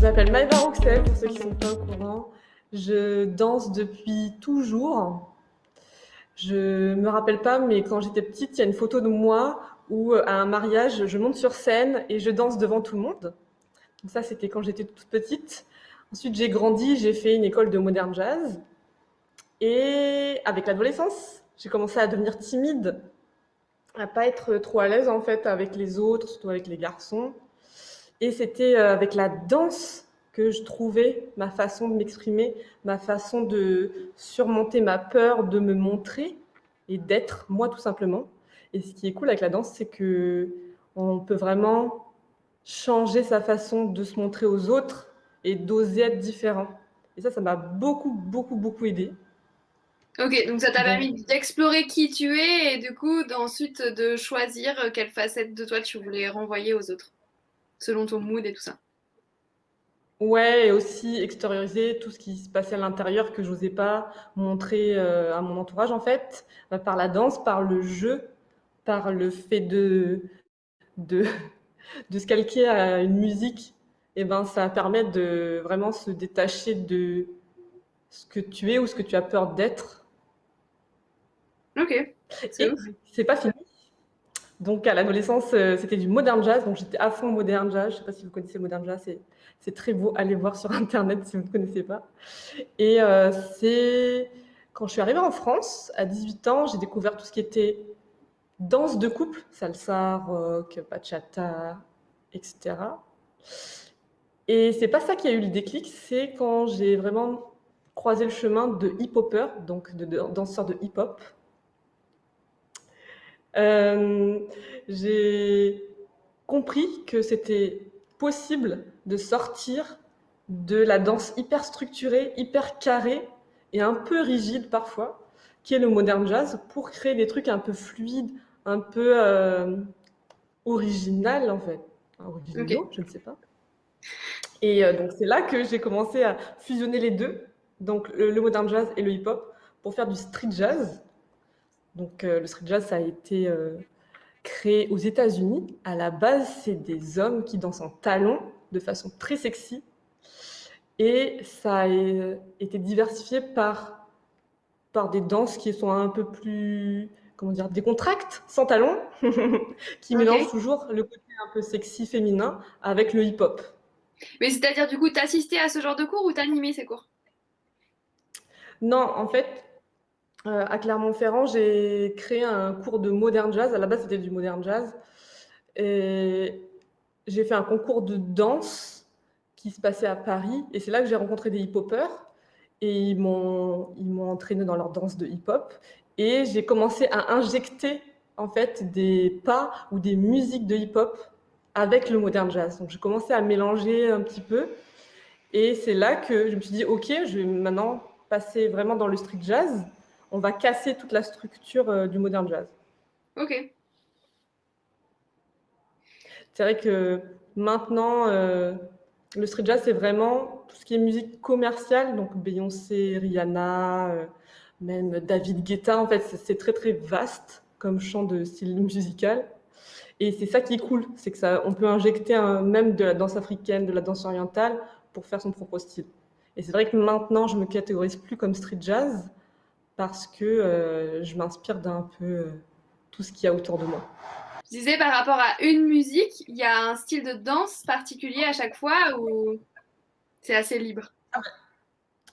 m'appelle Maïva Rouxel, pour ceux qui ne sont pas au courant. Je danse depuis toujours. Je me rappelle pas, mais quand j'étais petite, il y a une photo de moi où, à un mariage, je monte sur scène et je danse devant tout le monde. Donc ça, c'était quand j'étais toute petite. Ensuite, j'ai grandi, j'ai fait une école de modern jazz. Et avec l'adolescence, j'ai commencé à devenir timide, à pas être trop à l'aise en fait avec les autres, surtout avec les garçons. Et c'était avec la danse que je trouvais ma façon de m'exprimer, ma façon de surmonter ma peur de me montrer et d'être moi tout simplement. Et ce qui est cool avec la danse, c'est que on peut vraiment changer sa façon de se montrer aux autres et d'oser être différent. Et ça m'a beaucoup, beaucoup, beaucoup aidé. Ok, donc ça t'a Donc, permis d'explorer qui tu es et du coup ensuite de choisir quelle facette de toi tu voulais renvoyer aux autres, selon ton mood et tout ça. ouais, et aussi extérioriser tout ce qui se passait à l'intérieur que j'osais pas montrer à mon entourage en fait, par la danse, par le jeu, par le fait de, de se calquer à une musique. Et ben ça permet de vraiment se détacher de ce que tu es ou ce que tu as peur d'être. Ok, c'est Et ouf. c'est pas fini. Donc à l'adolescence, c'était du modern jazz, donc j'étais à fond modern jazz. Je sais pas si vous connaissez modern jazz, c'est très beau. Allez voir sur internet si vous ne connaissez pas. Et c'est quand je suis arrivée en France, à 18 ans, j'ai découvert tout ce qui était danse de couple, salsa, rock, bachata, etc. Et c'est pas ça qui a eu le déclic, c'est quand j'ai vraiment croisé le chemin de hip-hopper, donc de danseurs de hip-hop. Euh, j'ai compris que c'était possible de sortir de la danse hyper structurée, hyper carrée et un peu rigide parfois, qui est le modern jazz, pour créer des trucs un peu fluides, un peu original en fait. Originaux, Ok. je ne sais pas. Et donc c'est là que j'ai commencé à fusionner les deux, donc le modern jazz et le hip-hop, pour faire du street jazz. Donc le street jazz, ça a été créé aux États-Unis. À la base, c'est des hommes qui dansent en talons de façon très sexy. Et ça a été diversifié par des danses qui sont un peu plus, comment dire, décontractes, sans talons, qui mélangent Ok. toujours le côté un peu sexy féminin avec le hip-hop. Mais c'est-à-dire du coup t'assistais à ce genre de cours ou t'animais ces cours? Non, en fait, à Clermont-Ferrand, j'ai créé un cours de modern jazz. À la base, c'était du modern jazz. Et j'ai fait un concours de danse qui se passait à Paris. Et c'est là que j'ai rencontré des hip-hoppers. Et ils m'ont entraîné dans leur danse de hip-hop. Et j'ai commencé à injecter, en fait, des pas ou des musiques de hip-hop avec le modern jazz. Donc, j'ai commencé à mélanger un petit peu. Et c'est là que je me suis dit, OK, je vais maintenant passer vraiment dans le street jazz. On va casser toute la structure du modern jazz. Ok. C'est vrai que maintenant, le street jazz, c'est vraiment tout ce qui est musique commerciale, donc Beyoncé, Rihanna, même David Guetta. En fait, c'est très très vaste comme champ de style musical. Et c'est ça qui est cool, c'est que ça, on peut injecter même de la danse africaine, de la danse orientale pour faire son propre style. Et c'est vrai que maintenant, je me catégorise plus comme street jazz parce que je m'inspire d'un peu tout ce qu'il y a autour de moi. Je disais par rapport à une musique, il y a un style de danse particulier à chaque fois ou c'est assez libre?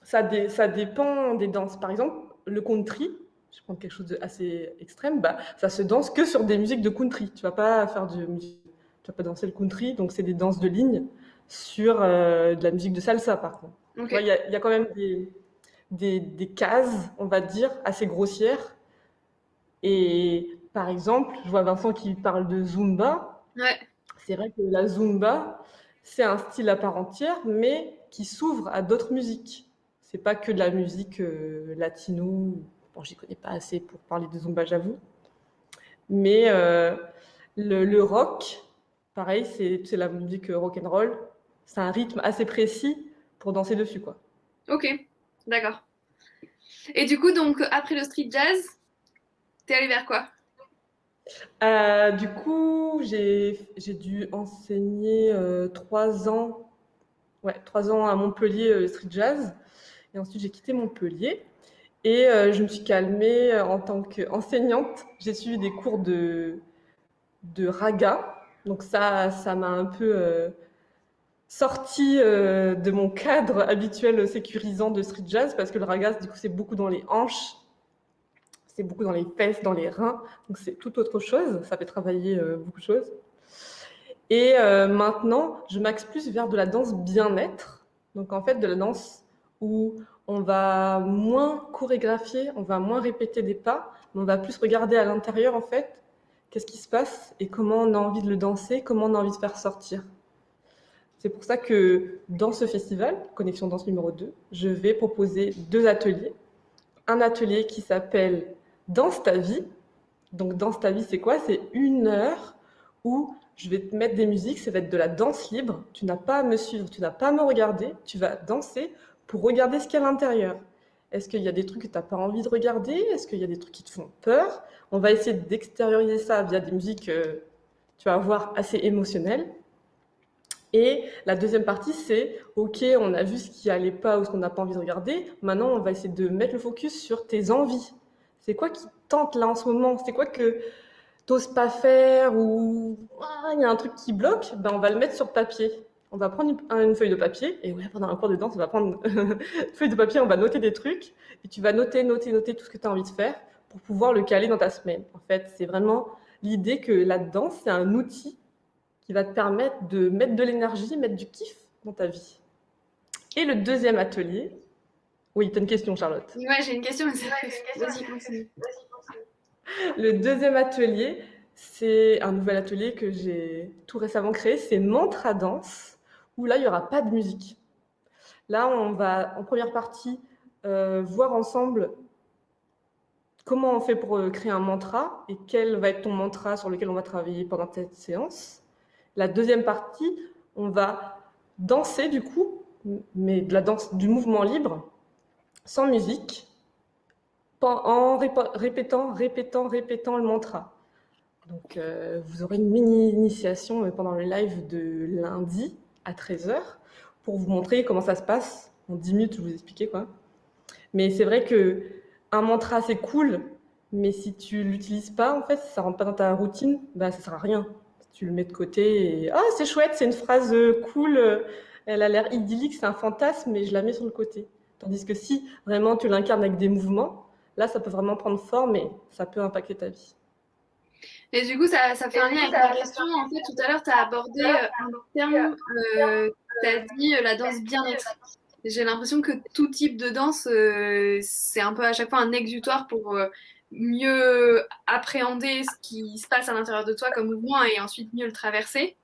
Ça dépend des danses. Par exemple, le country, je prends quelque chose d'assez extrême, bah, ça se danse que sur des musiques de country. Tu vas pas faire tu vas pas danser le country, donc c'est des danses de ligne sur de la musique de salsa, par contre. Tu vois, Ok. il y a quand même des cases, on va dire, assez grossières. Et par exemple, je vois Vincent qui parle de Zumba. Ouais. C'est vrai que la Zumba, c'est un style à part entière, mais qui s'ouvre à d'autres musiques. C'est pas que de la musique latino. Bon, j'y connais pas assez pour parler de Zumba, j'avoue. Mais le rock, pareil, c'est la musique rock and roll. C'est un rythme assez précis pour danser dessus, quoi. Ok. D'accord. Et du coup, donc, après le street jazz, t'es allé vers quoi? Du coup, j'ai dû enseigner 3 ans Ouais, 3 ans à Montpellier, street jazz. Et ensuite, j'ai quitté Montpellier et je me suis calmée en tant qu'enseignante. J'ai suivi des cours de raga. Donc ça m'a un peu sorti de mon cadre habituel sécurisant de street jazz parce que le raga, du coup, c'est beaucoup dans les hanches, c'est beaucoup dans les fesses, dans les reins. Donc c'est tout autre chose. Ça fait travailler beaucoup de choses. Et maintenant, je m'axe plus vers de la danse bien-être. Donc en fait, de la danse où on va moins chorégraphier, on va moins répéter des pas, mais on va plus regarder à l'intérieur en fait, qu'est-ce qui se passe et comment on a envie de le danser, comment on a envie de faire sortir. C'est pour ça que dans ce festival, Connexion Danse numéro 2, je vais proposer 2 ateliers. Un atelier qui s'appelle Danse ta vie. Donc Danse ta vie, c'est quoi? C'est 1 heure où je vais te mettre des musiques, ça va être de la danse libre. Tu n'as pas à me suivre, tu n'as pas à me regarder, tu vas danser pour regarder ce qu'il y a à l'intérieur. Est-ce qu'il y a des trucs que tu n'as pas envie de regarder? Est-ce qu'il y a des trucs qui te font peur? On va essayer d'extérioriser ça via des musiques, tu vas voir, assez émotionnelles. Et la deuxième partie, c'est OK, on a vu ce qui allait pas ou ce qu'on n'a pas envie de regarder. Maintenant, on va essayer de mettre le focus sur tes envies. C'est quoi qui te tente là en ce moment? C'est quoi que t'oses pas faire ou il y a un truc qui bloque? Ben, on va le mettre sur papier. On va prendre une feuille de papier et ouais, pendant un cours de danse, on va prendre une feuille de papier, on va noter des trucs et tu vas noter tout ce que tu as envie de faire pour pouvoir le caler dans ta semaine. En fait, c'est vraiment l'idée que la danse, c'est un outil qui va te permettre de mettre de l'énergie, mettre du kiff dans ta vie. Et le deuxième atelier, oui, tu as une question, Charlotte. Ouais, j'ai une question, mais vas-y, continue. Le deuxième atelier, c'est un nouvel atelier que j'ai tout récemment créé, c'est Mantra Danse, où là, il n'y aura pas de musique. Là, on va, en première partie, voir ensemble comment on fait pour créer un mantra et quel va être ton mantra sur lequel on va travailler pendant cette séance. La deuxième partie, on va danser du coup, mais de la danse du mouvement libre, sans musique, en répétant le mantra. Donc vous aurez une mini-initiation pendant le live de lundi à 13h pour vous montrer comment ça se passe. En 10 minutes, je vais vous expliquer quoi. Mais c'est vrai que un mantra, c'est cool, mais si tu l'utilises pas, en fait, si ça rentre pas dans ta routine, bah ça sert à rien. Tu le mets de côté et c'est chouette, c'est une phrase cool, elle a l'air idyllique, c'est un fantasme, mais je la mets sur le côté. Tandis que si vraiment tu l'incarnes avec des mouvements, là, ça peut vraiment prendre forme et ça peut impacter ta vie. Et du coup, ça fait un lien avec ma question. En fait, tout à l'heure, tu as abordé un terme, tu as dit la danse bien-être. J'ai l'impression que tout type de danse, c'est un peu à chaque fois un exutoire pour mieux appréhender ce qui se passe à l'intérieur de toi comme mouvement et ensuite mieux le traverser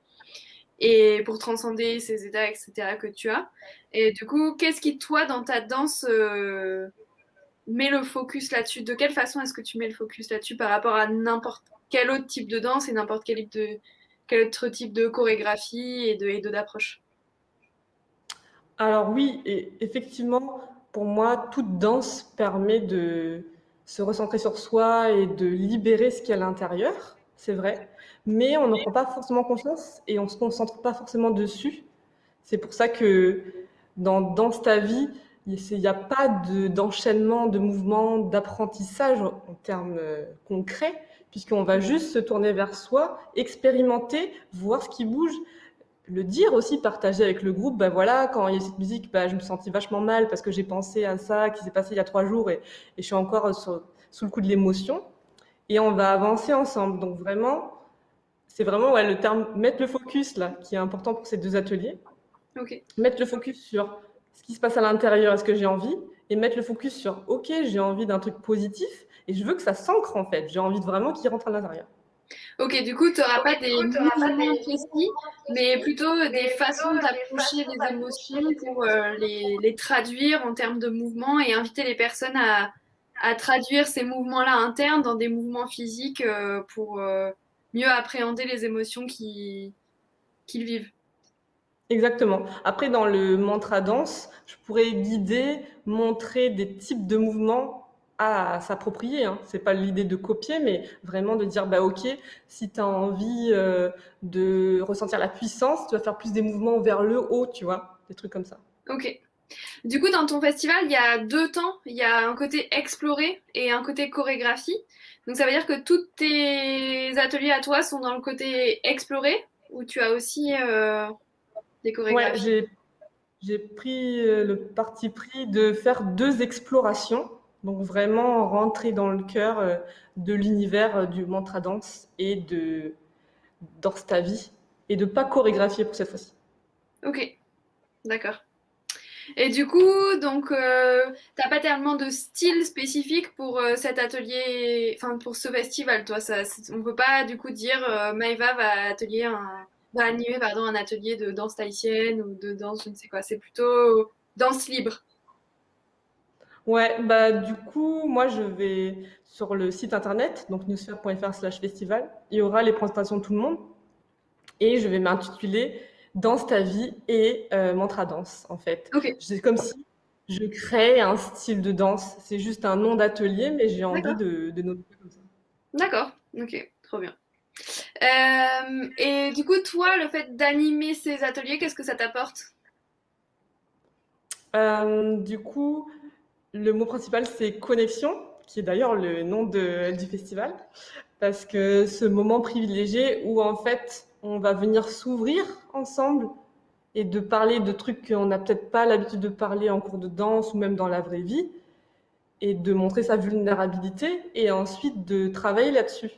et pour transcender ces états, etc. que tu as. Et du coup, qu'est-ce qui, toi, dans ta danse, met le focus là-dessus? De quelle façon est-ce que tu mets le focus là-dessus par rapport à n'importe quel autre type de danse et n'importe quel autre type de chorégraphie et d'approche? Alors oui, et effectivement, pour moi, toute danse permet de se recentrer sur soi et de libérer ce qu'il y a à l'intérieur, c'est vrai. Mais on n'en prend pas forcément conscience et on ne se concentre pas forcément dessus. C'est pour ça que dans Danse ta vie, il n'y a pas d'enchaînement de mouvements, d'apprentissage en termes concrets, puisqu'on va juste se tourner vers soi, expérimenter, voir ce qui bouge, le dire aussi, partager avec le groupe, bah voilà, quand il y a cette musique, bah, je me sentis vachement mal parce que j'ai pensé à ça qui s'est passé il y a 3 jours et je suis encore sous le coup de l'émotion. Et on va avancer ensemble. Donc vraiment, c'est vraiment ouais, le terme mettre le focus là qui est important pour ces 2 ateliers. Ok. Mettre le focus sur ce qui se passe à l'intérieur, est-ce que j'ai envie, et mettre le focus sur ok, j'ai envie d'un truc positif et je veux que ça s'ancre en fait. J'ai envie de vraiment qu'il rentre à l'intérieur. Ok, du coup, tu n'auras pas des mouvements précis, mais plutôt des façons d'approcher les émotions pour les traduire en termes de mouvements et inviter les personnes à traduire ces mouvements-là internes dans des mouvements physiques pour mieux appréhender les émotions qu'ils vivent. Exactement. Après, dans le mantra danse, je pourrais guider, montrer des types de mouvements à s'approprier. Hein. C'est pas l'idée de copier, mais vraiment de dire, bah ok, si tu as envie de ressentir la puissance, tu vas faire plus des mouvements vers le haut, tu vois. des trucs comme ça. Ok. Du coup, dans ton festival, il y a deux temps. Il y a un côté explorer et un côté chorégraphie. Donc, ça veut dire que tous tes ateliers à toi sont dans le côté explorer, ou tu as aussi des Ouais, chorégraphies. j'ai pris le parti pris de faire 2 explorations, donc vraiment rentrer dans le cœur de l'univers du mantra dance et de Danse ta vie et de pas chorégraphier pour cette fois-ci. Ok, d'accord. Et du coup, donc, t'as pas tellement de style spécifique pour cet atelier, enfin pour ce festival, toi. On peut pas du coup dire Maëva va animer pardon, un atelier de danse tahitienne ou de danse, je ne sais quoi. C'est plutôt danse libre. Ouais, bah du coup, moi je vais sur le site internet, donc newsphere.fr/festival. Il y aura les présentations de tout le monde et je vais m'intituler Danse ta vie et mantra danse en fait. Ok, C'est comme si je crée un style de danse. C'est juste un nom d'atelier, mais j'ai envie d'accord. de noter comme ça. D'accord, ok, trop bien. Et du coup, toi, le fait d'animer ces ateliers, qu'est-ce que ça t'apporte? Du coup, le mot principal c'est connexion, qui est d'ailleurs le nom du festival. Parce que ce moment privilégié où en fait on va venir s'ouvrir ensemble et de parler de trucs qu'on n'a peut-être pas l'habitude de parler en cours de danse ou même dans la vraie vie et de montrer sa vulnérabilité et ensuite de travailler là-dessus.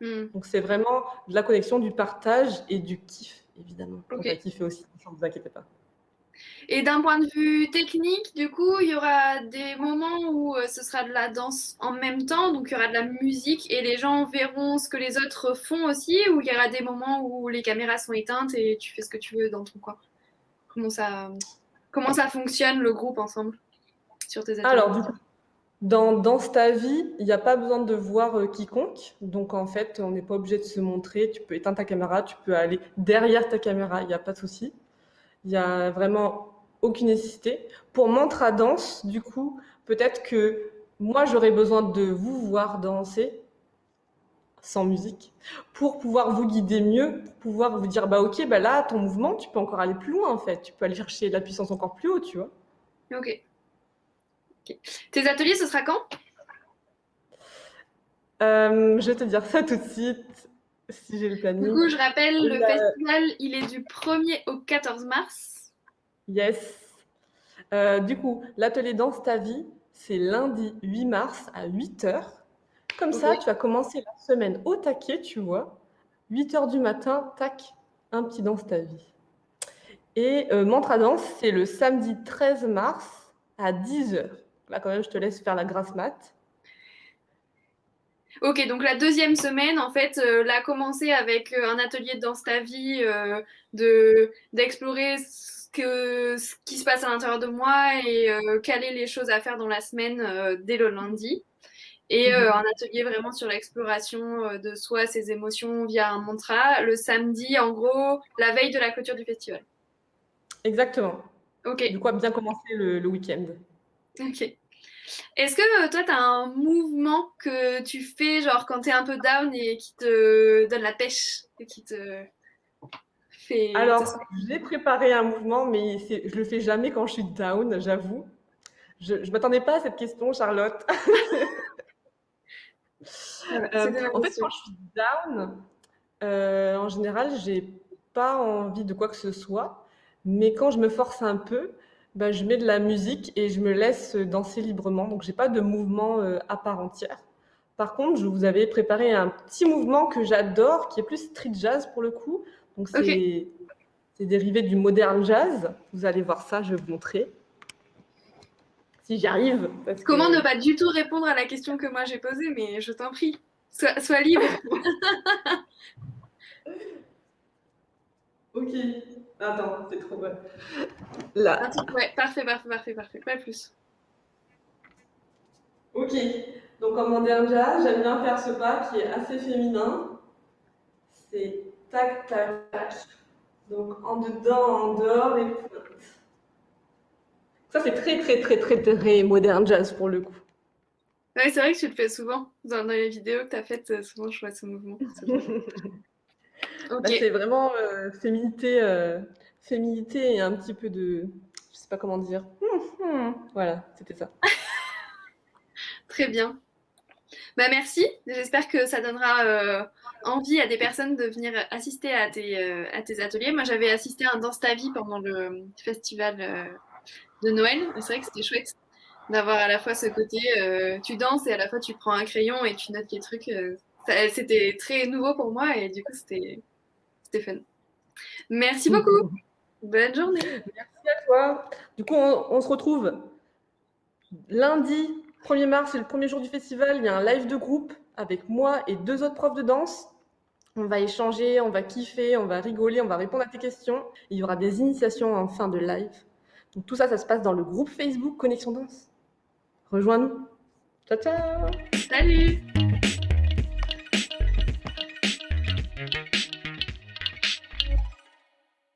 Hmm, Donc c'est vraiment de la connexion, du partage et du kiff évidemment. On ok. va kiffer aussi, ne vous inquiétez pas. Et d'un point de vue technique, du coup, il y aura des moments où ce sera de la danse en même temps, donc il y aura de la musique et les gens verront ce que les autres font aussi, ou il y aura des moments où les caméras sont éteintes et tu fais ce que tu veux dans ton coin. Comment ça, comment ça fonctionne le groupe ensemble sur tes ateliers? Alors du coup, dans ta vie, il n'y a pas besoin de voir quiconque. Donc en fait, on n'est pas obligé de se montrer. Tu peux éteindre ta caméra, tu peux aller derrière ta caméra, il n'y a pas de souci. Il y a vraiment aucune nécessité. Pour mantra danse, du coup, peut-être que moi, j'aurais besoin de vous voir danser sans musique pour pouvoir vous guider mieux, pour pouvoir vous dire, bah ok, bah là, ton mouvement, tu peux encore aller plus loin en fait. Tu peux aller chercher la puissance encore plus haut, tu vois. Ok. Ok. Tes ateliers, ce sera quand? Je vais te dire ça tout de suite, si j'ai le Du planning. coup, je rappelle, le La- festival, il est du 1er au 14 mars. Yes. Du coup, l'atelier Danse ta vie, c'est lundi 8 mars à 8 heures. Comme Ok. ça, tu vas commencer la semaine au taquet, tu vois. 8 heures du matin, tac, un petit Danse ta vie. Et Mantra Danse, c'est le samedi 13 mars à 10 heures. Là, quand même, je te laisse faire la grasse mat. Ok, donc la deuxième semaine, en fait, l'a commencé avec un atelier de Danse ta vie, d'explorer ce qui se passe à l'intérieur de moi et caler les choses à faire dans la semaine dès le lundi. Et un Mhm. atelier vraiment sur l'exploration de soi, ses émotions via un mantra, le samedi, en gros, la veille de la clôture du festival. Exactement. Ok, Du coup, à bien commencer le week-end. ok. Est-ce que toi, tu as un mouvement que tu fais, genre quand tu es un peu down et qui te donne la pêche et qui te fait te Alors, sentir. j'ai préparé un mouvement, mais je le fais jamais quand je suis down, j'avoue. Je ne m'attendais pas à cette question, Charlotte. Voilà, c'était ma En fait, quand question. je suis down, en général, j'ai pas envie de quoi que ce soit, mais quand je me force un peu, bah, je mets de la musique et je me laisse danser librement. Donc, j'ai pas de mouvement à part entière. Par contre, je vous avais préparé un petit mouvement que j'adore, qui est plus street jazz pour le coup. Donc, Ok. c'est dérivé du modern jazz. Vous allez voir ça, je vais vous montrer. Si j'y arrive, parce Comment ne que... pas du tout répondre à la question que moi j'ai posée, mais je t'en prie, sois libre. Ok. Attends, c'est trop bon. Là. Ouais, parfait, parfait, parfait, parfait, pas plus. Ok. Donc en modern jazz, j'aime bien faire ce pas qui est assez féminin. C'est tac, tac, tac. Donc en dedans, en dehors et pointe. Ça, c'est très, très, très, très, très modern jazz pour le coup. Ouais, c'est vrai que tu le fais souvent. Dans les vidéos que tu as faites, souvent je vois ce mouvement. C'est drôle. Ok. Là, c'est vraiment féminité et un petit peu de... Je sais pas comment dire. Voilà, c'était ça. Très bien. Bah merci. J'espère que ça donnera envie à des personnes de venir assister à tes ateliers. Moi, j'avais assisté à un Danse ta vie pendant le festival de Noël. Et c'est vrai que c'était chouette d'avoir à la fois ce côté tu danses et à la fois tu prends un crayon et tu notes les trucs. C'était très nouveau pour moi et du coup, c'était fun. Merci beaucoup. Bonne journée. Merci à toi. Du coup, on se retrouve lundi 1er mars, c'est le premier jour du festival. Il y a un live de groupe avec moi et 2 autres profs de danse. On va échanger, on va kiffer, on va rigoler, on va répondre à tes questions. Il y aura des initiations en fin de live. Donc tout ça, ça se passe dans le groupe Facebook Connexion Danse. Rejoins-nous. Ciao, ciao! Salut.